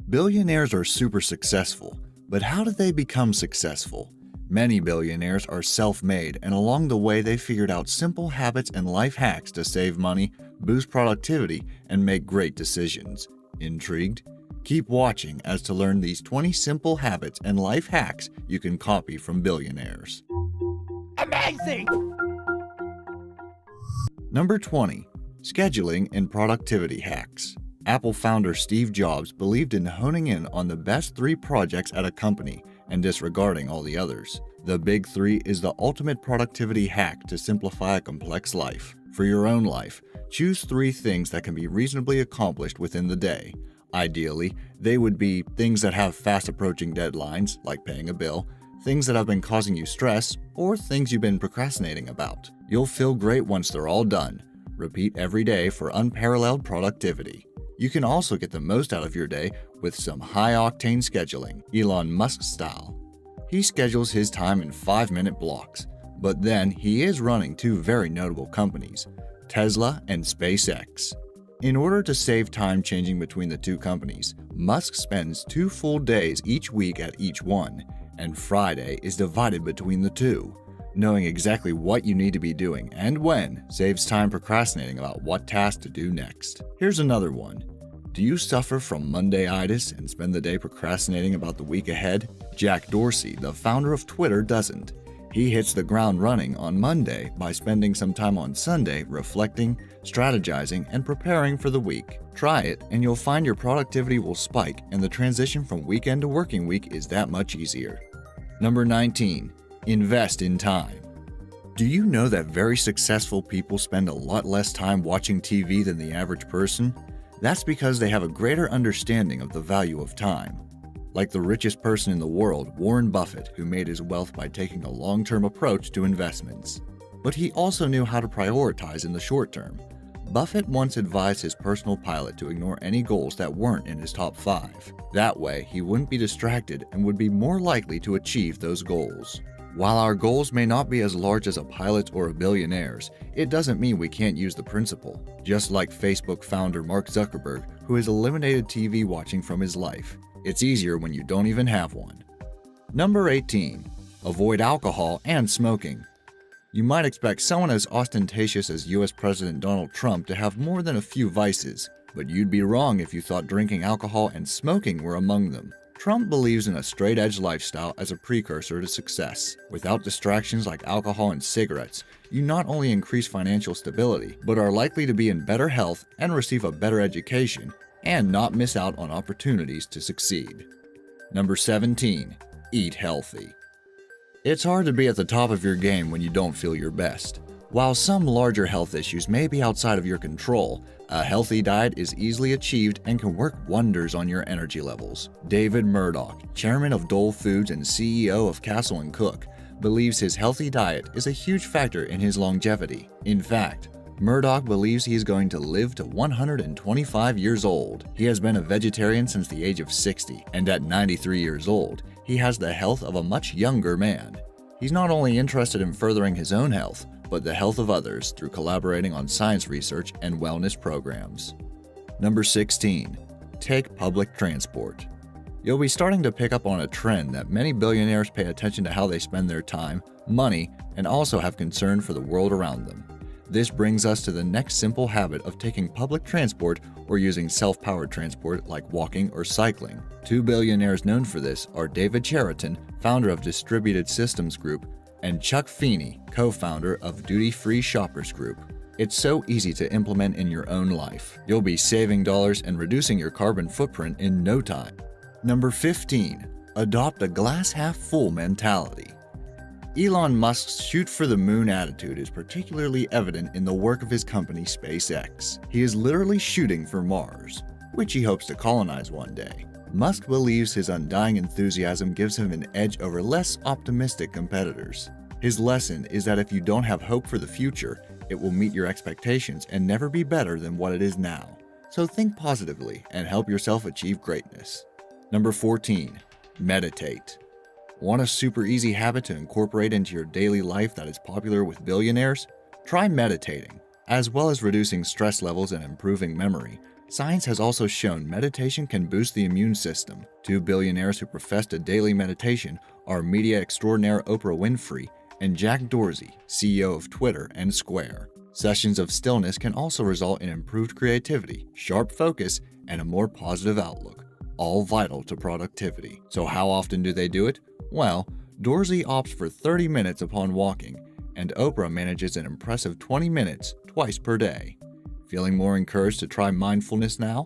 Billionaires are super successful, but how did they become successful? Many billionaires are self-made, and along the way they figured out simple habits and life hacks to save money, boost productivity, and make great decisions. Intrigued? Keep watching as to learn these 20 simple habits and life hacks you can copy from billionaires. Amazing! Number 20. Scheduling and productivity hacks. Apple founder Steve Jobs believed in honing in on the best 3 projects at a company and disregarding all the others. The Big 3 is the ultimate productivity hack to simplify a complex life. For your own life, choose 3 things that can be reasonably accomplished within the day. Ideally, they would be things that have fast approaching deadlines, like paying a bill, things that have been causing you stress, or things you've been procrastinating about. You'll feel great once they're all done. Repeat every day for unparalleled productivity. You can also get the most out of your day with some high-octane scheduling, Elon Musk style. He schedules his time in 5-minute blocks, but then he is running 2 very notable companies, Tesla and SpaceX. In order to save time changing between the 2 companies, Musk spends 2 full days each week at each one, and Friday is divided between the 2. Knowing exactly what you need to be doing and when saves time procrastinating about what task to do next. Here's another one. Do you suffer from Monday-itis and spend the day procrastinating about the week ahead? Jack Dorsey, the founder of Twitter, doesn't. He hits the ground running on Monday by spending some time on Sunday reflecting, strategizing, and preparing for the week. Try it, and you'll find your productivity will spike, and the transition from weekend to working week is that much easier. Number 19. Invest in time. Do you know that very successful people spend a lot less time watching TV than the average person? That's because they have a greater understanding of the value of time. Like the richest person in the world, Warren Buffett, who made his wealth by taking a long-term approach to investments. But he also knew how to prioritize in the short term. Buffett once advised his personal pilot to ignore any goals that weren't in his top 5. That way, he wouldn't be distracted and would be more likely to achieve those goals. While our goals may not be as large as a pilot's or a billionaire's, it doesn't mean we can't use the principle. Just like Facebook founder Mark Zuckerberg, who has eliminated TV watching from his life. It's easier when you don't even have one. Number 18. Avoid alcohol and smoking. You might expect someone as ostentatious as US President Donald Trump to have more than a few vices, but you'd be wrong if you thought drinking alcohol and smoking were among them. Trump believes in a straight-edge lifestyle as a precursor to success. Without distractions like alcohol and cigarettes, you not only increase financial stability, but are likely to be in better health and receive a better education, and not miss out on opportunities to succeed. Number 17. Eat healthy. It's hard to be at the top of your game when you don't feel your best. While some larger health issues may be outside of your control, a healthy diet is easily achieved and can work wonders on your energy levels. David Murdoch, chairman of Dole Foods and CEO of Castle & Cook, believes his healthy diet is a huge factor in his longevity. In fact, Murdoch believes he is going to live to 125 years old. He has been a vegetarian since the age of 60, and at 93 years old, he has the health of a much younger man. He's not only interested in furthering his own health, but the health of others through collaborating on science research and wellness programs. Number 16. Take public transport. You'll be starting to pick up on a trend that many billionaires pay attention to how they spend their time, money, and also have concern for the world around them. This brings us to the next simple habit of taking public transport or using self-powered transport like walking or cycling. 2 billionaires known for this are David Cheriton, founder of Distributed Systems Group, and Chuck Feeney, co-founder of Duty Free Shoppers Group. It's so easy to implement in your own life. You'll be saving dollars and reducing your carbon footprint in no time. Number 15. Adopt a glass-half-full mentality. Elon Musk's shoot-for-the-moon attitude is particularly evident in the work of his company SpaceX. He is literally shooting for Mars, which he hopes to colonize one day. Musk believes his undying enthusiasm gives him an edge over less optimistic competitors. His lesson is that if you don't have hope for the future, it will meet your expectations and never be better than what it is now. So think positively and help yourself achieve greatness. Number 14. Meditate. Want a super easy habit to incorporate into your daily life that is popular with billionaires? Try meditating. As well as reducing stress levels and improving memory, Science has also shown meditation can boost the immune system. Two billionaires who professed a daily meditation are media extraordinaire Oprah Winfrey and Jack Dorsey, CEO of Twitter and Square. Sessions of stillness can also result in improved creativity, sharp focus, and a more positive outlook, all vital to productivity. So how often do they do it? Well, Dorsey opts for 30 minutes upon walking, and Oprah manages an impressive 20 minutes twice per day. Feeling more encouraged to try mindfulness now?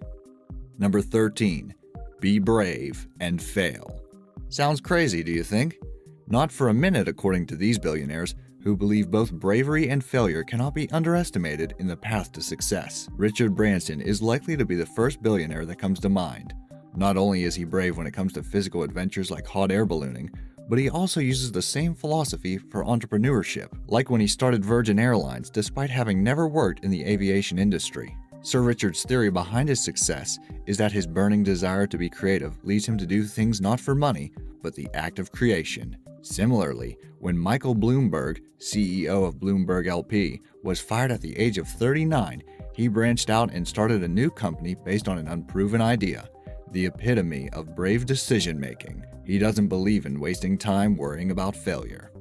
Number 13. Be brave and fail. Sounds crazy, do you think? Not for a minute, according to these billionaires, who believe both bravery and failure cannot be underestimated in the path to success. Richard Branson is likely to be the first billionaire that comes to mind. Not only is he brave when it comes to physical adventures like hot air ballooning, but he also uses the same philosophy for entrepreneurship, like when he started Virgin Airlines despite having never worked in the aviation industry. Sir Richard's theory behind his success is that his burning desire to be creative leads him to do things not for money, but the act of creation. Similarly, when Michael Bloomberg, CEO of Bloomberg LP, was fired at the age of 39, he branched out and started a new company based on an unproven idea, the epitome of brave decision-making. He doesn't believe in wasting time worrying about failure.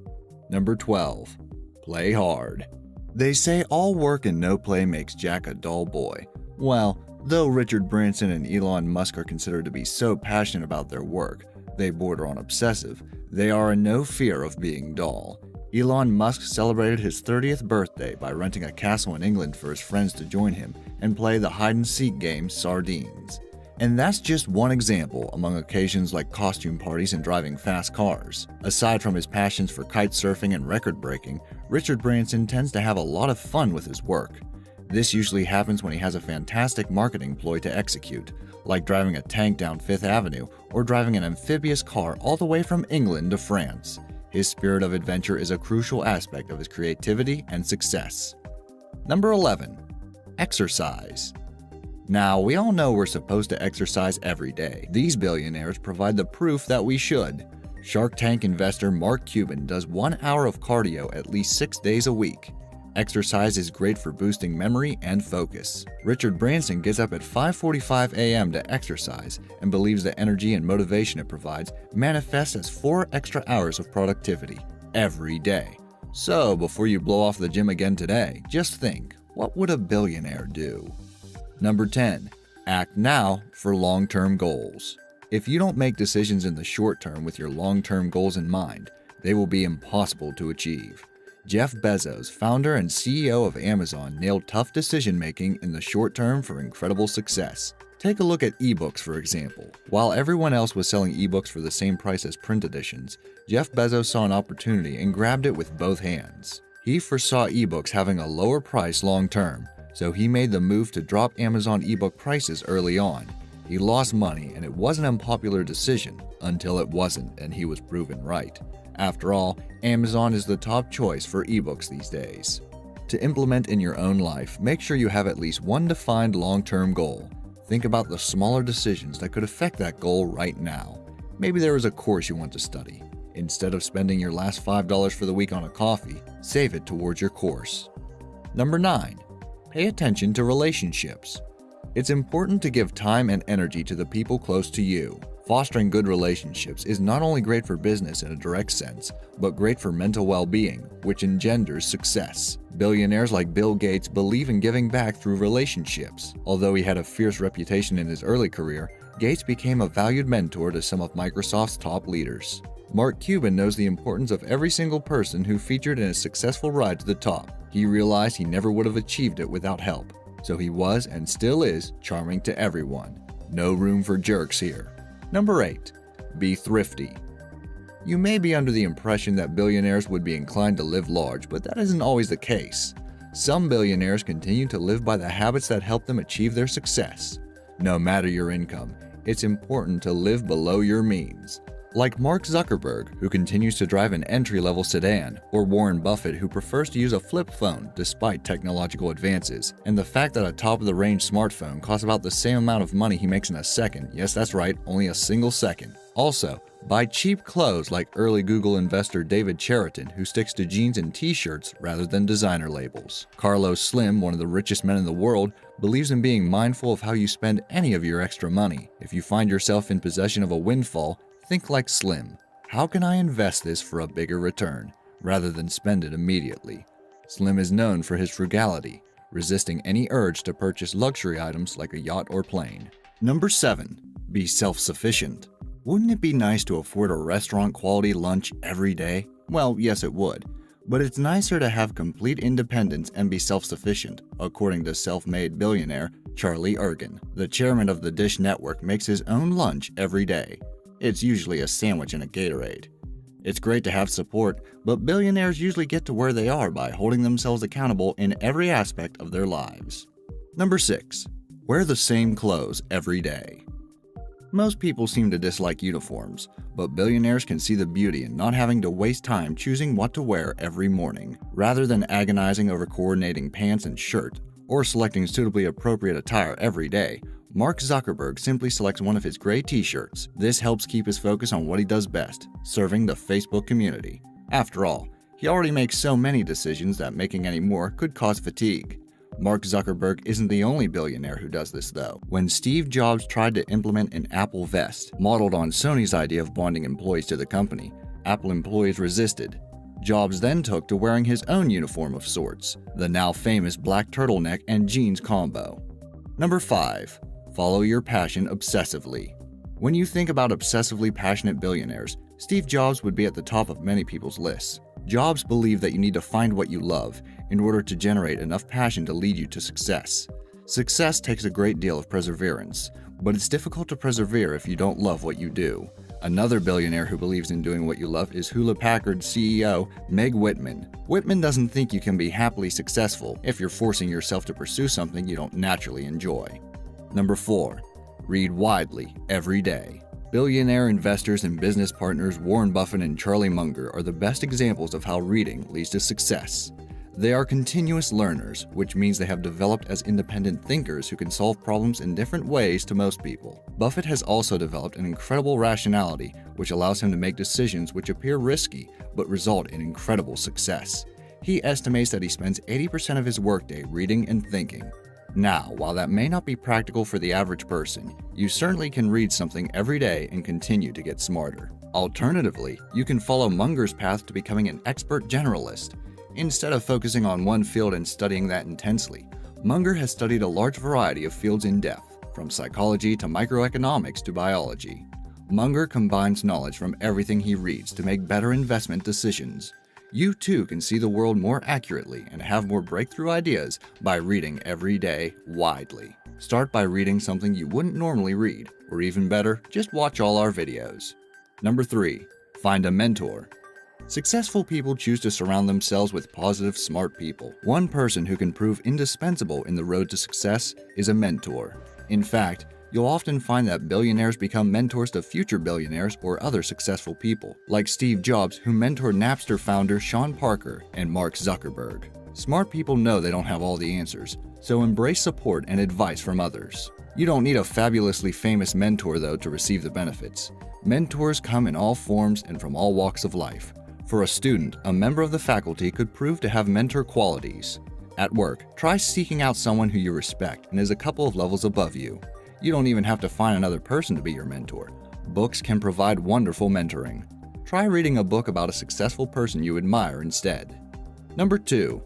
Number 12. Play hard. They say all work and no play makes Jack a dull boy. Well, though Richard Branson and Elon Musk are considered to be so passionate about their work, they border on obsessive, they are in no fear of being dull. Elon Musk celebrated his 30th birthday by renting a castle in England for his friends to join him and play the hide-and-seek game Sardines. And that's just one example among occasions like costume parties and driving fast cars. Aside from his passions for kite surfing and record breaking, Richard Branson tends to have a lot of fun with his work. This usually happens when he has a fantastic marketing ploy to execute, like driving a tank down Fifth Avenue or driving an amphibious car all the way from England to France. His spirit of adventure is a crucial aspect of his creativity and success. Number 11. Exercise. Now, we all know we're supposed to exercise every day. These billionaires provide the proof that we should. Shark Tank investor Mark Cuban does 1 hour of cardio at least 6 days a week. Exercise is great for boosting memory and focus. Richard Branson gets up at 5:45 a.m. to exercise and believes the energy and motivation it provides manifests as 4 extra hours of productivity every day. So, before you blow off the gym again today, just think, what would a billionaire do? Number 10. Act now for long-term goals. If you don't make decisions in the short term with your long-term goals in mind, they will be impossible to achieve. Jeff Bezos, founder and CEO of Amazon, nailed tough decision-making in the short term for incredible success. Take a look at ebooks, for example. While everyone else was selling ebooks for the same price as print editions, Jeff Bezos saw an opportunity and grabbed it with both hands. He foresaw ebooks having a lower price long-term, so he made the move to drop Amazon ebook prices early on. He lost money, and it was an unpopular decision until it wasn't, and he was proven right. After all, Amazon is the top choice for ebooks these days. To implement in your own life, make sure you have at least one defined long-term goal. Think about the smaller decisions that could affect that goal right now. Maybe there is a course you want to study. Instead of spending your last $5 for the week on a coffee, save it towards your course. Number 9. Pay attention to relationships. It's important to give time and energy to the people close to you. Fostering good relationships is not only great for business in a direct sense, but great for mental well-being, which engenders success. Billionaires like Bill Gates believe in giving back through relationships. Although he had a fierce reputation in his early career, Gates became a valued mentor to some of Microsoft's top leaders. Mark Cuban knows the importance of every single person who featured in a successful ride to the top. He realized he never would have achieved it without help, so he was and still is charming to everyone. No room for jerks here. Number 8. Be thrifty. You may be under the impression that billionaires would be inclined to live large, but that isn't always the case. Some billionaires continue to live by the habits that help them achieve their success. No matter your income, it's important to live below your means. Like Mark Zuckerberg, who continues to drive an entry-level sedan, or Warren Buffett, who prefers to use a flip phone despite technological advances, and the fact that a top-of-the-range smartphone costs about the same amount of money he makes in a second. Yes, that's right, only a single second. Also, Buy cheap clothes like early Google investor David Cheriton, who sticks to jeans and t-shirts rather than designer labels. Carlos Slim, one of the richest men in the world, believes in being mindful of how you spend any of your extra money. If you find yourself in possession of a windfall, think like Slim. How can I invest this for a bigger return, rather than spend it immediately? Slim is known for his frugality, resisting any urge to purchase luxury items like a yacht or plane. Number 7. Be self-sufficient. Wouldn't it be nice to afford a restaurant-quality lunch every day? Well, yes it would. But it's nicer to have complete independence and be self-sufficient, according to self-made billionaire Charlie Ergen. The chairman of the Dish Network makes his own lunch every day. It's usually a sandwich and a Gatorade. It's great to have support, but billionaires usually get to where they are by holding themselves accountable in every aspect of their lives. Number 6. Wear the same clothes every day. Most people seem to dislike uniforms, but billionaires can see the beauty in not having to waste time choosing what to wear every morning. Rather than agonizing over coordinating pants and shirt, or selecting suitably appropriate attire every day, Mark Zuckerberg simply selects one of his gray t-shirts. This helps keep his focus on what he does best, serving the Facebook community. After all, he already makes so many decisions that making any more could cause fatigue. Mark Zuckerberg isn't the only billionaire who does this, though. When Steve Jobs tried to implement an Apple vest, modeled on Sony's idea of bonding employees to the company, Apple employees resisted. Jobs then took to wearing his own uniform of sorts, the now famous black turtleneck and jeans combo. Number 5. Follow your passion obsessively. When you think about obsessively passionate billionaires, Steve Jobs would be at the top of many people's lists. Jobs believed that you need to find what you love in order to generate enough passion to lead you to success. Success takes a great deal of perseverance, but it's difficult to persevere if you don't love what you do. Another billionaire who believes in doing what you love is Hewlett-Packard CEO Meg Whitman. Whitman doesn't think you can be happily successful if you're forcing yourself to pursue something you don't naturally enjoy. Number 4. Read widely every day. Billionaire investors and business partners Warren Buffett and Charlie Munger are the best examples of how reading leads to success. They are continuous learners, which means they have developed as independent thinkers who can solve problems in different ways to most people. Buffett has also developed an incredible rationality, which allows him to make decisions which appear risky but result in incredible success. He estimates that he spends 80% of his workday reading and thinking. Now, while that may not be practical for the average person, you certainly can read something every day and continue to get smarter. Alternatively, you can follow Munger's path to becoming an expert generalist. Instead of focusing on one field and studying that intensely, Munger has studied a large variety of fields in depth, from psychology to microeconomics to biology. Munger combines knowledge from everything he reads to make better investment decisions. You too can see the world more accurately and have more breakthrough ideas by reading every day widely. Start by reading something you wouldn't normally read, or even better, just watch all our videos. Number 3. Find a mentor. Successful people choose to surround themselves with positive, smart people. One person who can prove indispensable in the road to success is a mentor. In fact, you'll often find that billionaires become mentors to future billionaires or other successful people, like Steve Jobs, who mentored Napster founder Sean Parker and Mark Zuckerberg. Smart people know they don't have all the answers, so embrace support and advice from others. You don't need a fabulously famous mentor, though, to receive the benefits. Mentors come in all forms and from all walks of life. For a student, a member of the faculty could prove to have mentor qualities. At work, try seeking out someone who you respect and is a couple of levels above you. You don't even have to find another person to be your mentor. Books can provide wonderful mentoring. Try reading a book about a successful person you admire instead. Number 2.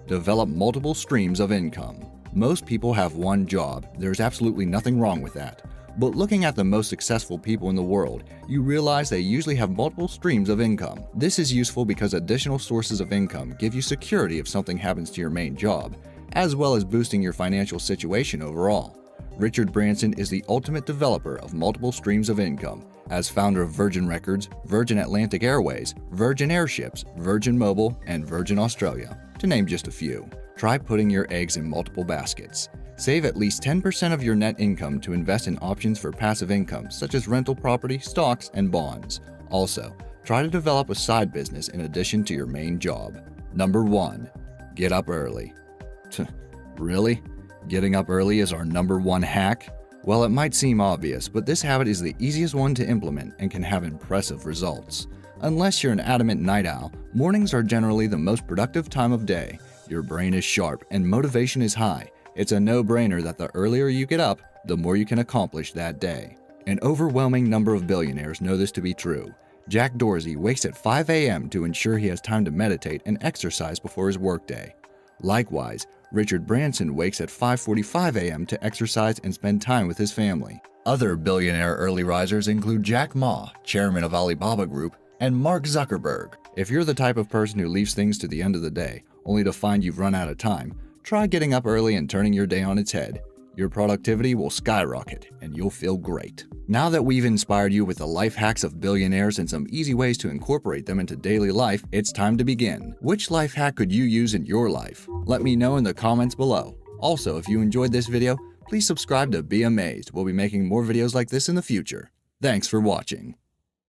Develop multiple streams of income. Most people have one job. There's absolutely nothing wrong with that. But looking at the most successful people in the world, you realize they usually have multiple streams of income. This is useful because additional sources of income give you security if something happens to your main job, as well as boosting your financial situation overall. Richard Branson is the ultimate developer of multiple streams of income, as founder of Virgin Records, Virgin Atlantic Airways, Virgin Airships, Virgin Mobile, and Virgin Australia, to name just a few. Try putting your eggs in multiple baskets. Save at least 10% of your net income to invest in options for passive income, such as rental property, stocks, and bonds. Also, try to develop a side business in addition to your main job. Number 1. Get up early. Really? Getting up early is our number 1 hack? Well, it might seem obvious, but this habit is the easiest one to implement and can have impressive results. Unless you're an adamant night owl, mornings are generally the most productive time of day. Your brain is sharp and motivation is high. It's a no-brainer that the earlier you get up, the more you can accomplish that day. An overwhelming number of billionaires know this to be true. Jack Dorsey wakes at 5 a.m. to ensure he has time to meditate and exercise before his workday. Likewise, Richard Branson wakes at 5:45 a.m. to exercise and spend time with his family. Other billionaire early risers include Jack Ma, chairman of Alibaba Group, and Mark Zuckerberg. If you're the type of person who leaves things to the end of the day, only to find you've run out of time, try getting up early and turning your day on its head. Your productivity will skyrocket, and you'll feel great. Now that we've inspired you with the life hacks of billionaires and some easy ways to incorporate them into daily life, it's time to begin. Which life hack could you use in your life? Let me know in the comments below. Also, if you enjoyed this video, please subscribe to Be Amazed. We'll be making more videos like this in the future. Thanks for watching.